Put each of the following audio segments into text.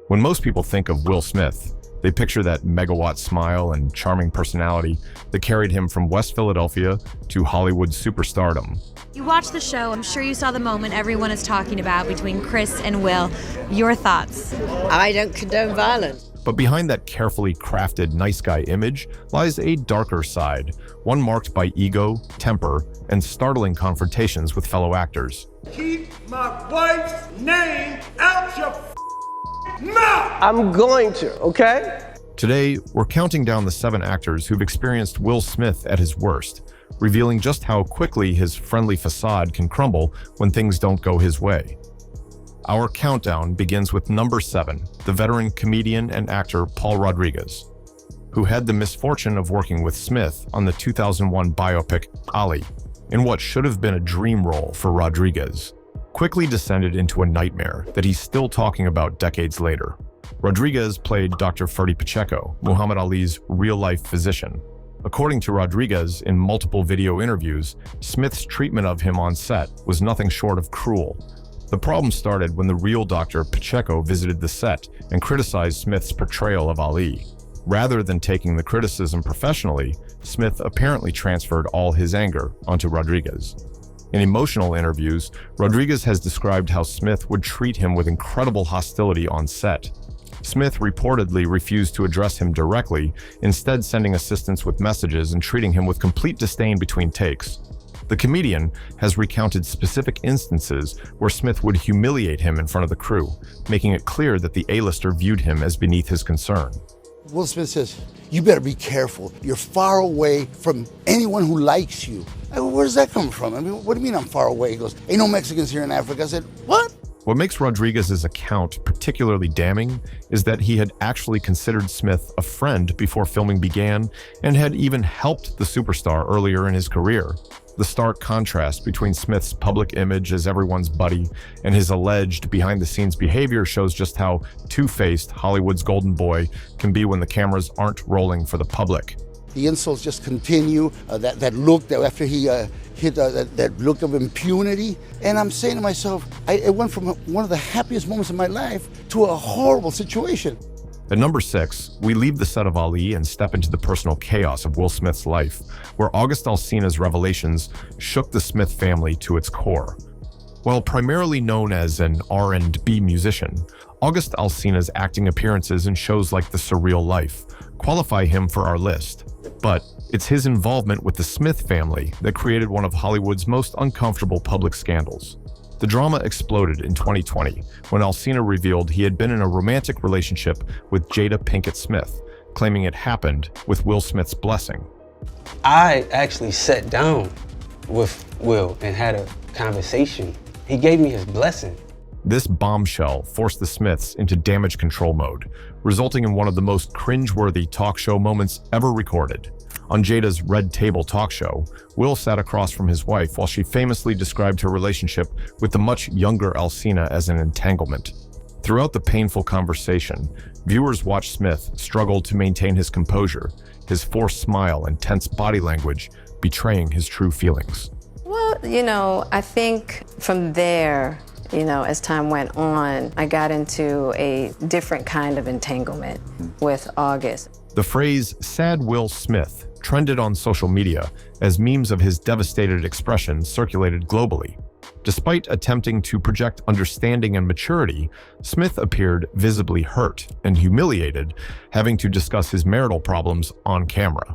When most people think of Will Smith, they picture that megawatt smile and charming personality that carried him from West Philadelphia to Hollywood superstardom. You watched the show. I'm sure you saw the moment everyone is talking about between Chris and Will. Your thoughts? I don't condone violence. But behind that carefully crafted nice guy image lies a darker side, one marked by ego, temper, and startling confrontations with fellow actors. Keep my wife's name out your mouth! I'm going to, okay? Today, we're counting down the 7 actors who've experienced Will Smith at his worst, revealing just how quickly his friendly facade can crumble when things don't go his way. Our countdown begins with number 7, the veteran comedian and actor Paul Rodriguez, who had the misfortune of working with Smith on the 2001 biopic Ali, in what should have been a dream role for Rodriguez, quickly descended into a nightmare that he's still talking about decades later. Rodriguez played Dr. Ferdy Pacheco, Muhammad Ali's real-life physician. According to Rodriguez in multiple video interviews, Smith's treatment of him on set was nothing short of cruel. The problem started when the real Dr. Pacheco visited the set and criticized Smith's portrayal of Ali. Rather than taking the criticism professionally, Smith apparently transferred all his anger onto Rodriguez. In emotional interviews, Rodriguez has described how Smith would treat him with incredible hostility on set. Smith reportedly refused to address him directly, instead sending assistants with messages and treating him with complete disdain between takes. The comedian has recounted specific instances where Smith would humiliate him in front of the crew, making it clear that the A-lister viewed him as beneath his concern. Will Smith says, "You better be careful. You're far away from anyone who likes you." I go, "Where does that come from? I mean, what do you mean I'm far away?" He goes, "Ain't no Mexicans here in Africa." I said, "What?" What makes Rodriguez's account particularly damning is that he had actually considered Smith a friend before filming began and had even helped the superstar earlier in his career. The stark contrast between Smith's public image as everyone's buddy and his alleged behind-the-scenes behavior shows just how two-faced Hollywood's golden boy can be when the cameras aren't rolling for the public. The insults just continue, that look that after he hit that look of impunity. And I'm saying to myself, it went from one of the happiest moments of my life to a horrible situation. At number 6, we leave the set of Ali and step into the personal chaos of Will Smith's life, where August Alsina's revelations shook the Smith family to its core. While primarily known as an R&B musician, August Alsina's acting appearances in shows like The Surreal Life qualify him for our list. But it's his involvement with the Smith family that created one of Hollywood's most uncomfortable public scandals. The drama exploded in 2020 when Alsina revealed he had been in a romantic relationship with Jada Pinkett Smith, claiming it happened with Will Smith's blessing. I actually sat down with Will and had a conversation. He gave me his blessing. This bombshell forced the Smiths into damage control mode, resulting in one of the most cringeworthy talk show moments ever recorded. On Jada's Red Table talk show, Will sat across from his wife while she famously described her relationship with the much younger Alsina as an entanglement. Throughout the painful conversation, viewers watched Smith struggle to maintain his composure, his forced smile and tense body language betraying his true feelings. Well, I think from there, as time went on, I got into a different kind of entanglement with August. The phrase "sad Will Smith" trended on social media as memes of his devastated expression circulated globally. Despite attempting to project understanding and maturity, Smith appeared visibly hurt and humiliated, having to discuss his marital problems on camera.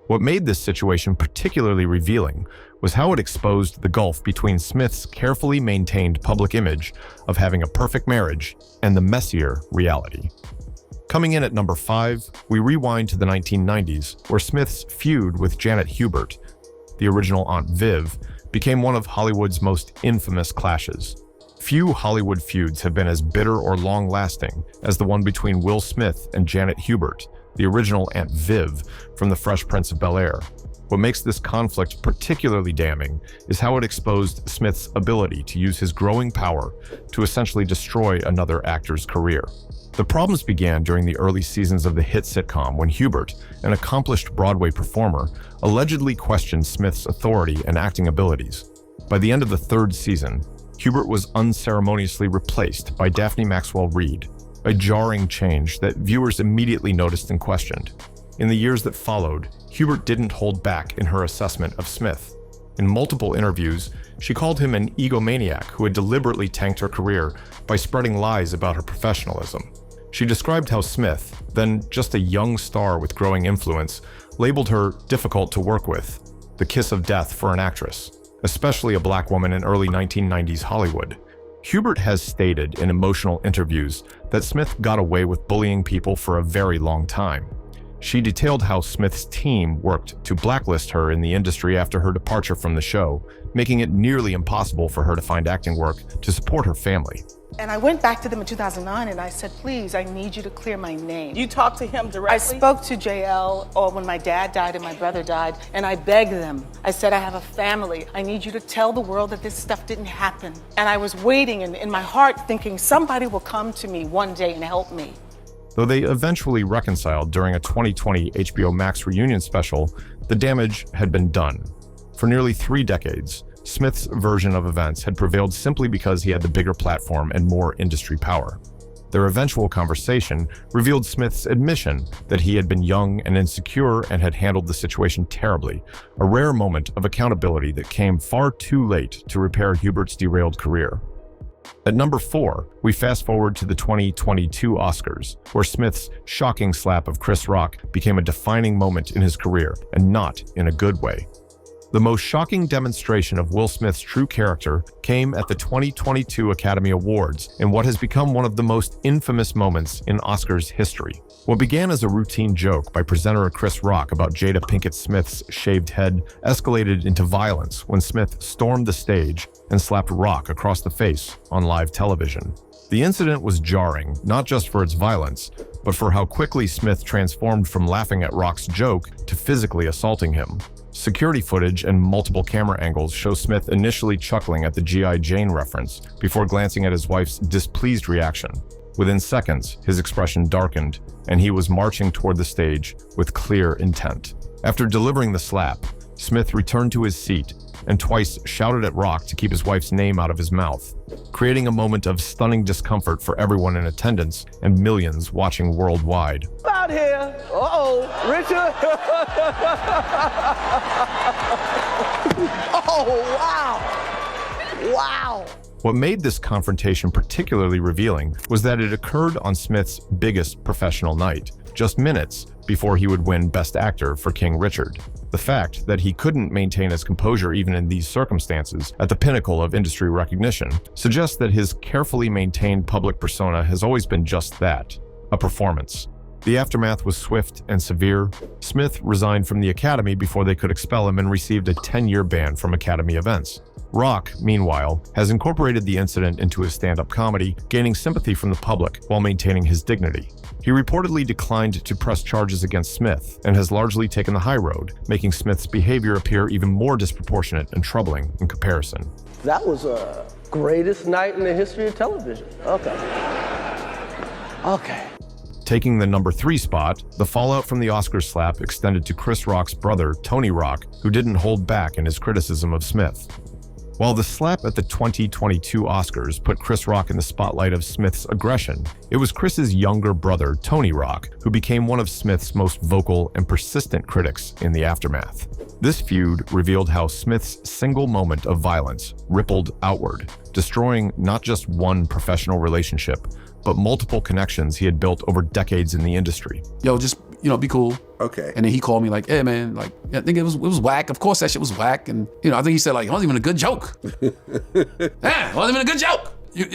What made this situation particularly revealing was how it exposed the gulf between Smith's carefully maintained public image of having a perfect marriage and the messier reality. Coming in at number 5, we rewind to the 1990s, where Smith's feud with Janet Hubert, the original Aunt Viv, became one of Hollywood's most infamous clashes. Few Hollywood feuds have been as bitter or long-lasting as the one between Will Smith and Janet Hubert, the original Aunt Viv from The Fresh Prince of Bel-Air. What makes this conflict particularly damning is how it exposed Smith's ability to use his growing power to essentially destroy another actor's career. The problems began during the early seasons of the hit sitcom when Hubert, an accomplished Broadway performer, allegedly questioned Smith's authority and acting abilities. By the end of the 3rd season, Hubert was unceremoniously replaced by Daphne Maxwell Reid. a jarring change that viewers immediately noticed and questioned. In the years that followed, Hubert didn't hold back in her assessment of Smith. In multiple interviews, she called him an egomaniac who had deliberately tanked her career by spreading lies about her professionalism. She described how Smith, then just a young star with growing influence, labeled her difficult to work with, the kiss of death for an actress, especially a black woman in early 1990s Hollywood. Hubert has stated in emotional interviews that Smith got away with bullying people for a very long time. She detailed how Smith's team worked to blacklist her in the industry after her departure from the show, making it nearly impossible for her to find acting work to support her family. And I went back to them in 2009 and I said, please, I need you to clear my name. You talked to him directly? I spoke to JL when my dad died and my brother died, and I begged them. I said, I have a family. I need you to tell the world that this stuff didn't happen. And I was waiting in my heart thinking somebody will come to me one day and help me. Though they eventually reconciled during a 2020 HBO Max reunion special, the damage had been done. For nearly 3 decades, Smith's version of events had prevailed simply because he had the bigger platform and more industry power. Their eventual conversation revealed Smith's admission that he had been young and insecure and had handled the situation terribly, a rare moment of accountability that came far too late to repair Hubert's derailed career. At number 4, we fast forward to the 2022 Oscars, where Smith's shocking slap of Chris Rock became a defining moment in his career, and not in a good way. The most shocking demonstration of Will Smith's true character came at the 2022 Academy Awards in what has become one of the most infamous moments in Oscars history. What began as a routine joke by presenter Chris Rock about Jada Pinkett Smith's shaved head escalated into violence when Smith stormed the stage and slapped Rock across the face on live television. The incident was jarring, not just for its violence, but for how quickly Smith transformed from laughing at Rock's joke to physically assaulting him. Security footage and multiple camera angles show Smith initially chuckling at the G.I. Jane reference before glancing at his wife's displeased reaction. Within seconds, his expression darkened, and he was marching toward the stage with clear intent. After delivering the slap, Smith returned to his seat and twice shouted at Rock to keep his wife's name out of his mouth, creating a moment of stunning discomfort for everyone in attendance and millions watching worldwide. Out here. Uh-oh, Richard. Oh, wow. Wow. What made this confrontation particularly revealing was that it occurred on Smith's biggest professional night, just minutes before he would win Best Actor for King Richard. The fact that he couldn't maintain his composure even in these circumstances, at the pinnacle of industry recognition, suggests that his carefully maintained public persona has always been just that, a performance. The aftermath was swift and severe. Smith resigned from the Academy before they could expel him and received a 10-year ban from Academy events. Rock, meanwhile, has incorporated the incident into his stand-up comedy, gaining sympathy from the public while maintaining his dignity. He reportedly declined to press charges against Smith and has largely taken the high road, making Smith's behavior appear even more disproportionate and troubling in comparison. That was a greatest night in the history of television. Okay. Taking the number 3 spot, the fallout from the Oscar slap extended to Chris Rock's brother, Tony Rock, who didn't hold back in his criticism of Smith. While the slap at the 2022 Oscars put Chris Rock in the spotlight of Smith's aggression, it was Chris's younger brother, Tony Rock, who became one of Smith's most vocal and persistent critics in the aftermath. This feud revealed how Smith's single moment of violence rippled outward, destroying not just one professional relationship, but multiple connections he had built over decades in the industry. Yo, just, be cool. Okay. And then he called me like, hey man, like, I think it was whack. Of course that shit was whack. And, I think he said like, it wasn't even a good joke. It wasn't even a good joke. You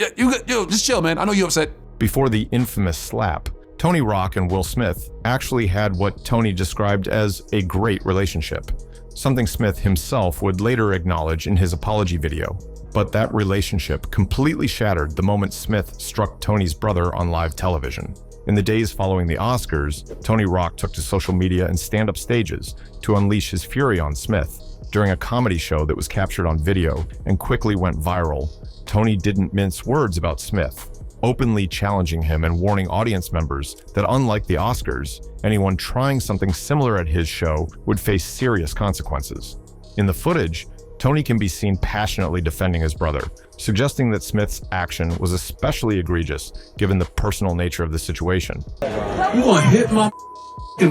just chill, man. I know you're upset. Before the infamous slap, Tony Rock and Will Smith actually had what Tony described as a great relationship, something Smith himself would later acknowledge in his apology video. But that relationship completely shattered the moment Smith struck Tony's brother on live television. In the days following the Oscars, Tony Rock took to social media and stand-up stages to unleash his fury on Smith. During a comedy show that was captured on video and quickly went viral, Tony didn't mince words about Smith, openly challenging him and warning audience members that unlike the Oscars, anyone trying something similar at his show would face serious consequences. In the footage, Tony can be seen passionately defending his brother, suggesting that Smith's action was especially egregious given the personal nature of the situation. You wanna hit my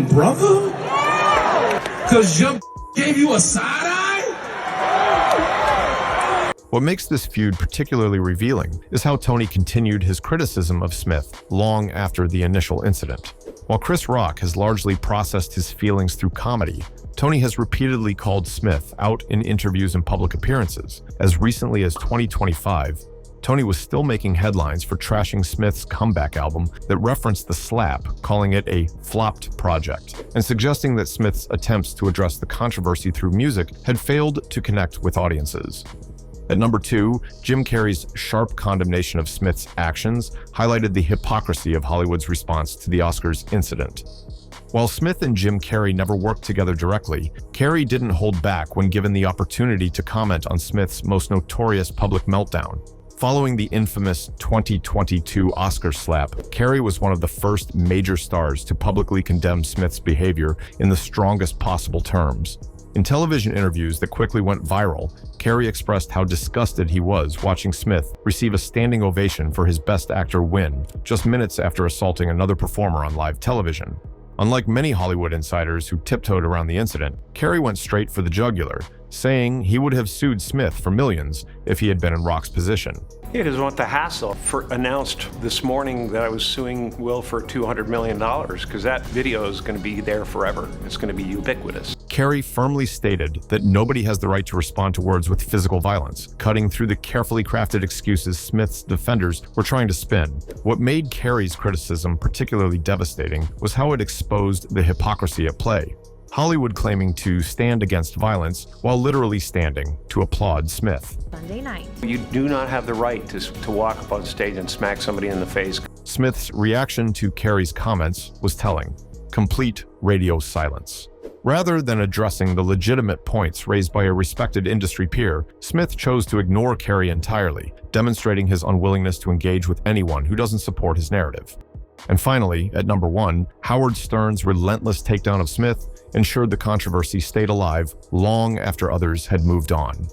brother? Cause your gave you a side eye? What makes this feud particularly revealing is how Tony continued his criticism of Smith long after the initial incident. While Chris Rock has largely processed his feelings through comedy, Tony has repeatedly called Smith out in interviews and public appearances. As recently as 2025, Tony was still making headlines for trashing Smith's comeback album that referenced the slap, calling it a flopped project, and suggesting that Smith's attempts to address the controversy through music had failed to connect with audiences. At number 2, Jim Carrey's sharp condemnation of Smith's actions highlighted the hypocrisy of Hollywood's response to the Oscars incident. While Smith and Jim Carrey never worked together directly, Carrey didn't hold back when given the opportunity to comment on Smith's most notorious public meltdown. Following the infamous 2022 Oscar slap, Carrey was one of the first major stars to publicly condemn Smith's behavior in the strongest possible terms. In television interviews that quickly went viral, Carrey expressed how disgusted he was watching Smith receive a standing ovation for his Best Actor win just minutes after assaulting another performer on live television. Unlike many Hollywood insiders who tiptoed around the incident, Carrey went straight for the jugular, saying he would have sued Smith for millions if he had been in Rock's position. He doesn't want the hassle. Announced this morning that I was suing Will for $200 million because that video is going to be there forever. It's going to be ubiquitous. Carrey firmly stated that nobody has the right to respond to words with physical violence, cutting through the carefully crafted excuses Smith's defenders were trying to spin. What made Carrey's criticism particularly devastating was how it exposed the hypocrisy at play. Hollywood claiming to stand against violence while literally standing to applaud Smith. Sunday night. You do not have the right to walk up on stage and smack somebody in the face. Smith's reaction to Carrey's comments was telling. Complete radio silence. Rather than addressing the legitimate points raised by a respected industry peer, Smith chose to ignore Carrey entirely, demonstrating his unwillingness to engage with anyone who doesn't support his narrative. And finally, at number 1, Howard Stern's relentless takedown of Smith ensured the controversy stayed alive long after others had moved on.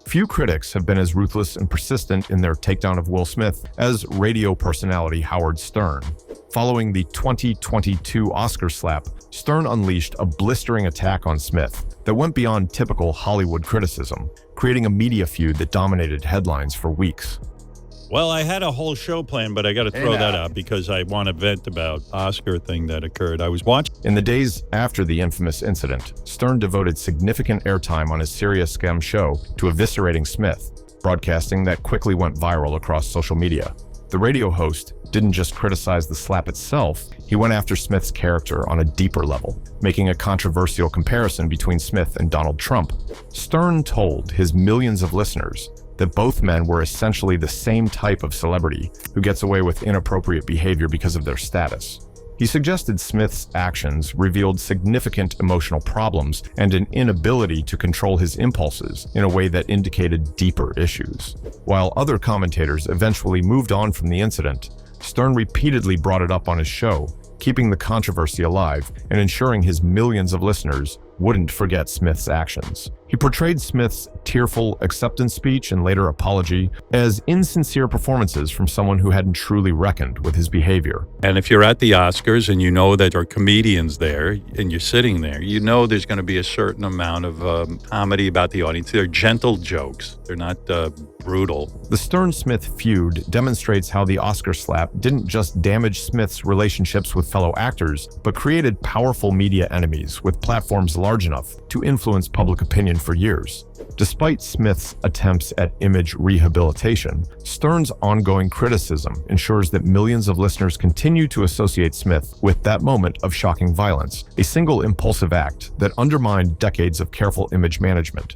Few critics have been as ruthless and persistent in their takedown of Will Smith as radio personality Howard Stern. Following the 2022 Oscar slap, Stern unleashed a blistering attack on Smith that went beyond typical Hollywood criticism, creating a media feud that dominated headlines for weeks. Well, I had a whole show planned, but I got to throw that out because I want to vent about Oscar thing that occurred. I was watching. In the days after the infamous incident, Stern devoted significant airtime on his Sirius XM show to eviscerating Smith, broadcasting that quickly went viral across social media. The radio host didn't just criticize the slap itself, he went after Smith's character on a deeper level, making a controversial comparison between Smith and Donald Trump. Stern told his millions of listeners that both men were essentially the same type of celebrity who gets away with inappropriate behavior because of their status. He suggested Smith's actions revealed significant emotional problems and an inability to control his impulses in a way that indicated deeper issues. While other commentators eventually moved on from the incident, Stern repeatedly brought it up on his show, keeping the controversy alive and ensuring his millions of listeners wouldn't forget Smith's actions. He portrayed Smith's tearful acceptance speech and later apology as insincere performances from someone who hadn't truly reckoned with his behavior. And if you're at the Oscars and you know that there are comedians there and you're sitting there, you know there's going to be a certain amount of comedy about the audience. They're gentle jokes. They're not brutal. The Stern-Smith feud demonstrates how the Oscar slap didn't just damage Smith's relationships with fellow actors, but created powerful media enemies with platforms large enough to influence public opinion for years. Despite Smith's attempts at image rehabilitation, Stern's ongoing criticism ensures that millions of listeners continue to associate Smith with that moment of shocking violence, a single impulsive act that undermined decades of careful image management.